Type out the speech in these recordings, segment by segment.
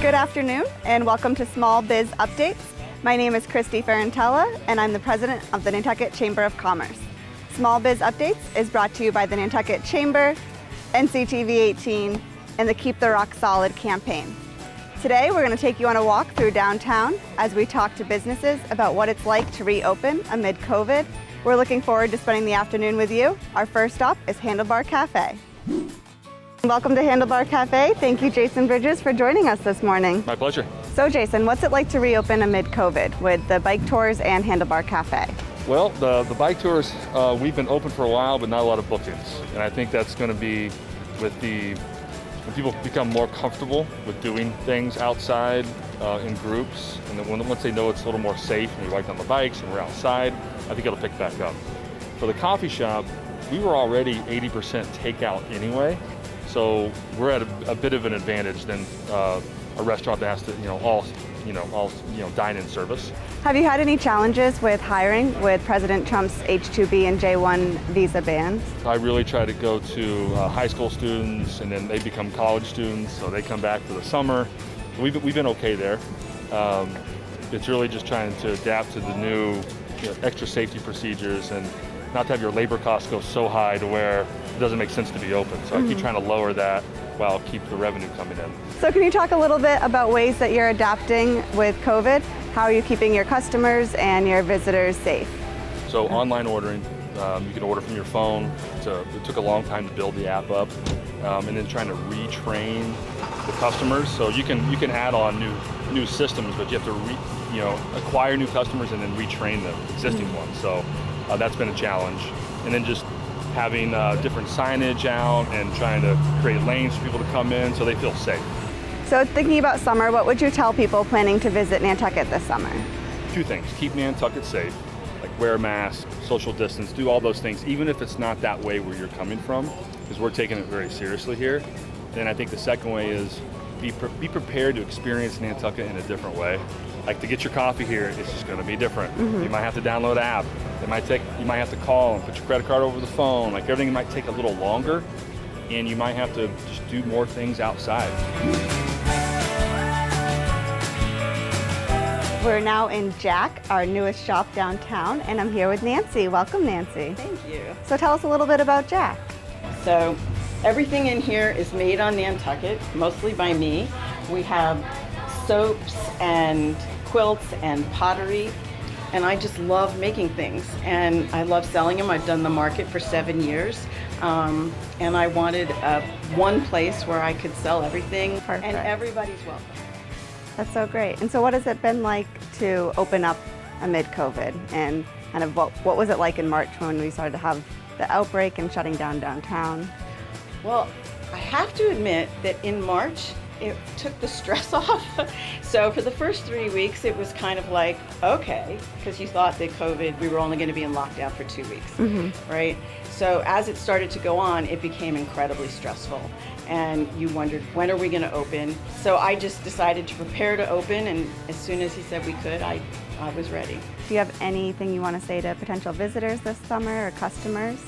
Good afternoon and welcome to Small Biz Updates. My name is Kristie Ferrantella and I'm the president of the Nantucket Chamber of Commerce. Small Biz Updates is brought to you by the Nantucket Chamber, NCTV 18, and the Keep the Rock Solid campaign. Today we're going to take you on a walk through downtown as we talk to businesses about what it's like to reopen amid COVID. We're looking forward to spending the afternoon with you. Our first stop is Handlebar Cafe. Welcome to Handlebar Cafe. Thank you, Jason Bridges, for joining us this morning. My pleasure. So Jason, what's it like to reopen amid COVID with the bike tours and Handlebar Cafe? Well, the bike tours, we've been open for a while, but not a lot of bookings. And I think that's going to be when people become more comfortable with doing things outside in groups, and then once they know it's a little more safe and we ride on the bikes and we're outside, I think it'll pick back up. For the coffee shop, we were already 80% takeout anyway, so we're at a bit of an advantage than a restaurant that has to, all dine-in service. Have you had any challenges with hiring with President Trump's H-2B and J-1 visa bans? I really try to go to high school students, and then they become college students, so they come back for the summer. We've been okay there. It's really just trying to adapt to the new extra safety procedures and not to have your labor costs go so high to where it doesn't make sense to be open. So I keep trying to lower that while keep the revenue coming in. So can you talk a little bit about ways that you're adapting with COVID? How are you keeping your customers and your visitors safe? So online ordering, you can order from your phone. It took a long time to build the app up, and then trying to retrain the customers. So you can add on new systems, but you have to acquire new customers and then retrain the existing ones. So that's been a challenge. And then just having different signage out and trying to create lanes for people to come in so they feel safe. So thinking about summer, what would you tell people planning to visit Nantucket this summer? Two things: keep Nantucket safe, like wear a mask, social distance, do all those things, even if it's not that way where you're coming from, because we're taking it very seriously here. And I think the second way is be prepared to experience Nantucket in a different way. Like to get your coffee here, it's just going to be different. You might have to download an app. You might have to call and put your credit card over the phone. Like everything might take a little longer, and you might have to just do more things outside. We're now in Jack, our newest shop downtown, and I'm here with Nancy. Welcome, Nancy. Thank you. So tell us a little bit about Jack. So everything in here is made on Nantucket, mostly by me. We have soaps and quilts and pottery, and I just love making things, and I love selling them. I've done the market for 7 years, and I wanted one place where I could sell everything. Perfect. And everybody's welcome. That's so great. And so what has it been like to open up amid COVID? And kind of what was it like in March when we started to have the outbreak and shutting down downtown? Well, I have to admit that in March, it took the stress off. So for the first 3 weeks, it was kind of like, okay, because you thought that COVID, we were only going to be in lockdown for 2 weeks, right? So as it started to go on, it became incredibly stressful. And you wondered, when are we going to open? So I just decided to prepare to open, and as soon as he said we could, I was ready. Do you have anything you want to say to potential visitors this summer or customers?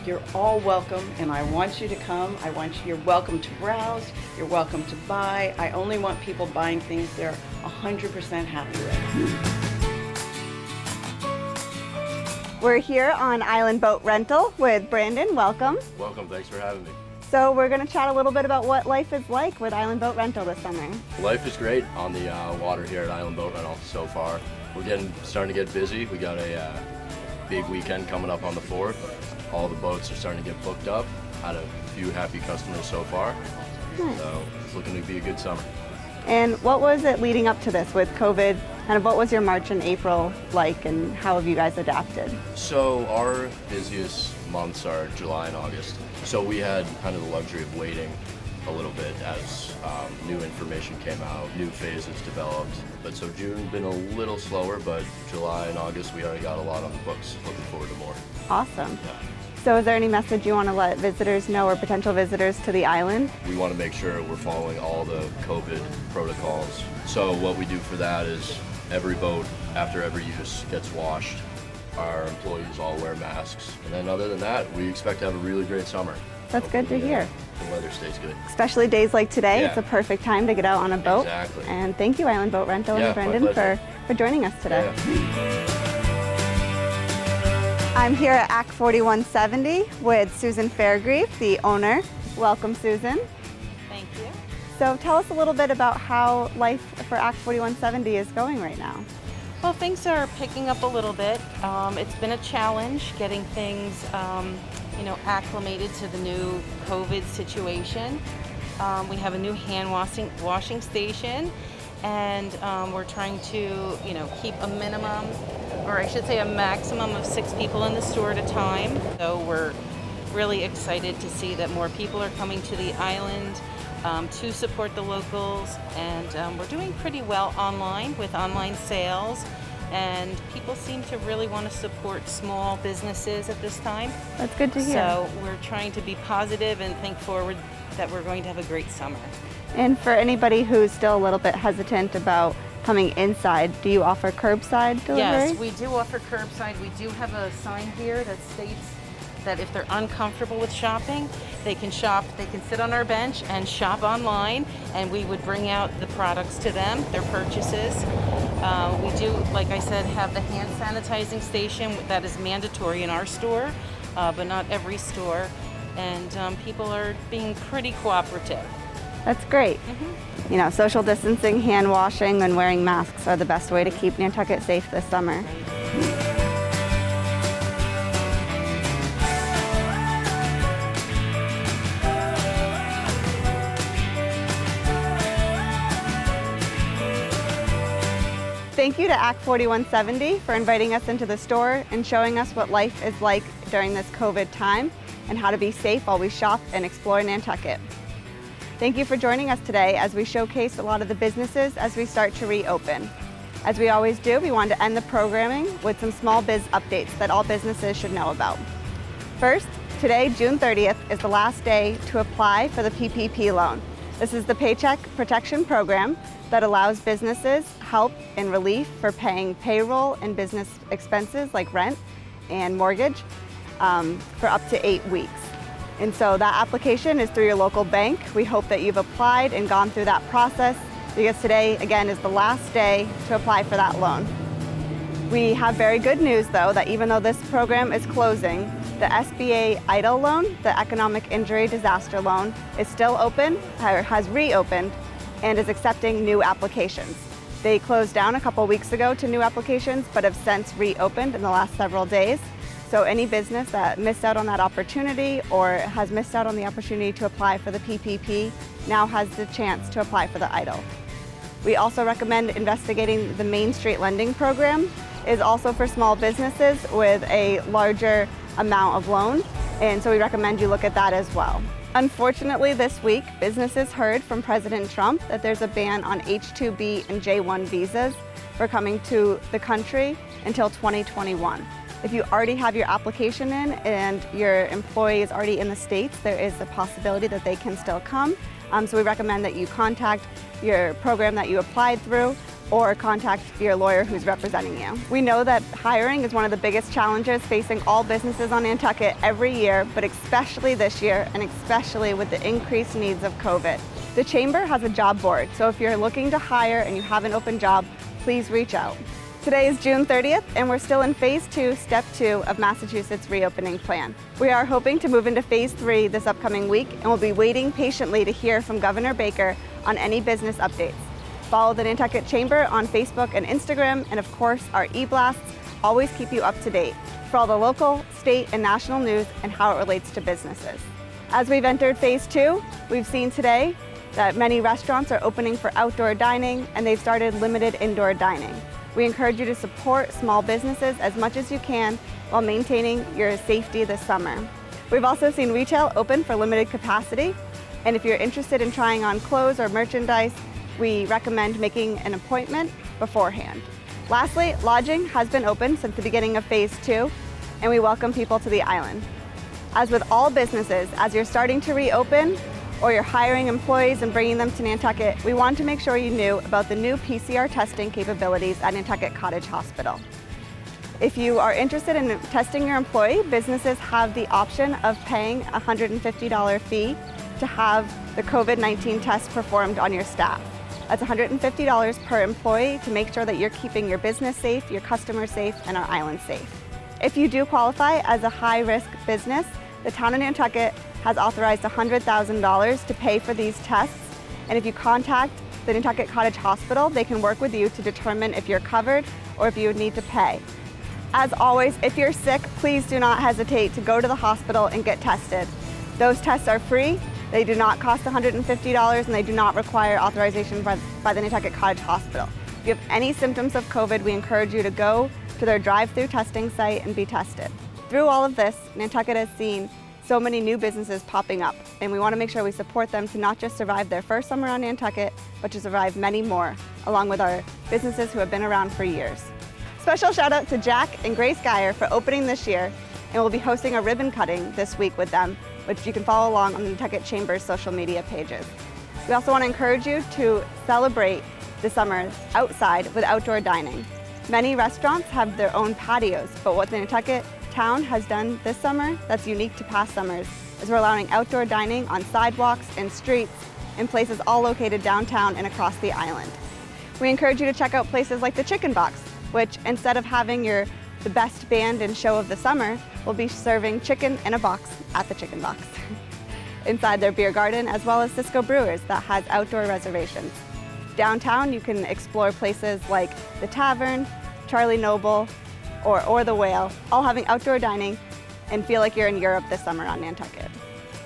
You're all welcome, and I want you to come. You're welcome to browse. You're welcome to buy. I only want people buying things they're 100% happy with. We're here on Island Boat Rental with Brandon. Welcome. Welcome, thanks for having me. So we're going to chat a little bit about what life is like with Island Boat Rental this summer. Life is great on the water here at Island Boat Rental so far. We're starting to get busy. We got a big weekend coming up on the 4th. All the boats are starting to get booked up. Had a few happy customers so far. Nice. So it's looking to be a good summer. And what was it leading up to this with COVID? Kind of what was your March and April like, and how have you guys adapted? So our busiest months are July and August. So we had kind of the luxury of waiting a little bit as new information came out, new phases developed. But so June been a little slower, but July and August we already got a lot on the books. Looking forward to more. Awesome. Yeah. So is there any message you want to let visitors know or potential visitors to the island? We want to make sure we're following all the COVID protocols. So what we do for that is every boat after every use gets washed our employees all wear masks. And then other than that, we expect to have a really great summer. That's good to hear. The weather stays good. Especially days like today, Yeah. it's a perfect time to get out on a boat. Exactly. And thank you, Island Boat Rental Yeah, and my Brendan, pleasure. for joining us today. Yeah. I'm here at Act 4170 with Susan Fairgrieve, the owner. Welcome, Susan. Thank you. So tell us a little bit about how life for Act 4170 is going right now. Well, things are picking up a little bit. It's been a challenge getting things, acclimated to the new COVID situation. We have a new hand washing station, and we're trying to, keep a minimum, or I should say a maximum of 6 people in the store at a time. So we're really excited to see that more people are coming to the island to support the locals, and we're doing pretty well online with online sales, and people seem to really want to support small businesses at this time. That's good to hear. So we're trying to be positive and think forward that we're going to have a great summer. And for anybody who's still a little bit hesitant about coming inside, do you offer curbside delivery? Yes, we do offer curbside. We do have a sign here that states that if they're uncomfortable with shopping, they can shop, they can sit on our bench and shop online, and we would bring out the products to them, their purchases. We do, like I said, have the hand sanitizing station that is mandatory in our store, but not every store, and people are being pretty cooperative. That's great. Mm-hmm. Social distancing, hand washing, and wearing masks are the best way to keep Nantucket safe this summer. Thank you to Act 4170 for inviting us into the store and showing us what life is like during this COVID time and how to be safe while we shop and explore Nantucket. Thank you for joining us today as we showcase a lot of the businesses as we start to reopen. As we always do, we wanted to end the programming with some small biz updates that all businesses should know about. First, today, June 30th, is the last day to apply for the PPP loan. This is the Paycheck Protection Program that allows businesses help and relief for paying payroll and business expenses like rent and mortgage for up to 8 weeks. And so that application is through your local bank. We hope that you've applied and gone through that process, because today, again, is the last day to apply for that loan. We have very good news, though, that even though this program is closing, the SBA EIDL loan, the Economic Injury Disaster Loan, is still open, or has reopened, and is accepting new applications. They closed down a couple weeks ago to new applications, but have since reopened in the last several days. So any business that missed out on that opportunity or has missed out on the opportunity to apply for the PPP now has the chance to apply for the EIDL. We also recommend investigating the Main Street Lending Program. It is also for small businesses with a larger amount of loan, and so we recommend you look at that as well. Unfortunately, this week, businesses heard from President Trump that there's a ban on H-2B and J-1 visas for coming to the country until 2021. If you already have your application in and your employee is already in the States, there is a possibility that they can still come. So we recommend that you contact your program that you applied through or contact your lawyer who's representing you. We know that hiring is one of the biggest challenges facing all businesses on Nantucket every year, but especially this year, and especially with the increased needs of COVID. The Chamber has a job board, so if you're looking to hire and you have an open job, please reach out. Today is June 30th, and we're still in Phase 2, Step 2 of Massachusetts' reopening plan. We are hoping to move into Phase 3 this upcoming week, and we'll be waiting patiently to hear from Governor Baker on any business updates. Follow the Nantucket Chamber on Facebook and Instagram, and of course, our e-blasts always keep you up to date for all the local, state, and national news and how it relates to businesses. As we've entered Phase 2, we've seen today that many restaurants are opening for outdoor dining, and they've started limited indoor dining. We encourage you to support small businesses as much as you can while maintaining your safety this summer. We've also seen retail open for limited capacity, and if you're interested in trying on clothes or merchandise, we recommend making an appointment beforehand. Lastly, lodging has been open since the beginning of Phase 2, and we welcome people to the island. As with all businesses, as you're starting to reopen or you're hiring employees and bringing them to Nantucket, we want to make sure you knew about the new PCR testing capabilities at Nantucket Cottage Hospital. If you are interested in testing your employee, businesses have the option of paying a $150 fee to have the COVID-19 test performed on your staff. That's $150 per employee to make sure that you're keeping your business safe, your customers safe, and our island safe. If you do qualify as a high-risk business, the town of Nantucket has authorized $100,000 to pay for these tests, and if you contact the Nantucket Cottage Hospital, they can work with you to determine if you're covered or if you would need to pay. As always, if you're sick, please do not hesitate to go to the hospital and get tested. Those tests are free, they do not cost $150, and they do not require authorization by the Nantucket Cottage Hospital. If you have any symptoms of COVID, we encourage you to go to their drive-through testing site and be tested. Through all of this, Nantucket has seen so many new businesses popping up, and we want to make sure we support them to not just survive their first summer on Nantucket, but to survive many more, along with our businesses who have been around for years. Special shout out to Jack and Grace Geyer for opening this year, and we'll be hosting a ribbon cutting this week with them, which you can follow along on the Nantucket Chamber's social media pages. We also want to encourage you to celebrate the summer outside with outdoor dining. Many restaurants have their own patios, but what the Nantucket town has done this summer that's unique to past summers is we're allowing outdoor dining on sidewalks and streets in places all located downtown and across the island. We encourage you to check out places like the Chicken Box, which instead of having the best band and show of the summer, will be serving chicken in a box at the Chicken Box inside their beer garden, as well as Cisco Brewers that has outdoor reservations. Downtown, you can explore places like the Tavern, Charlie Noble, or the Whale, all having outdoor dining, and feel like you're in Europe this summer on Nantucket.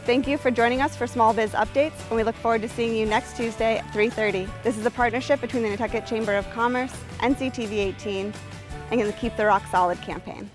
Thank you for joining us for Small Biz Updates, and we look forward to seeing you next Tuesday at 3:30. This is a partnership between the Nantucket Chamber of Commerce, NCTV 18, and the Keep the Rock Solid campaign.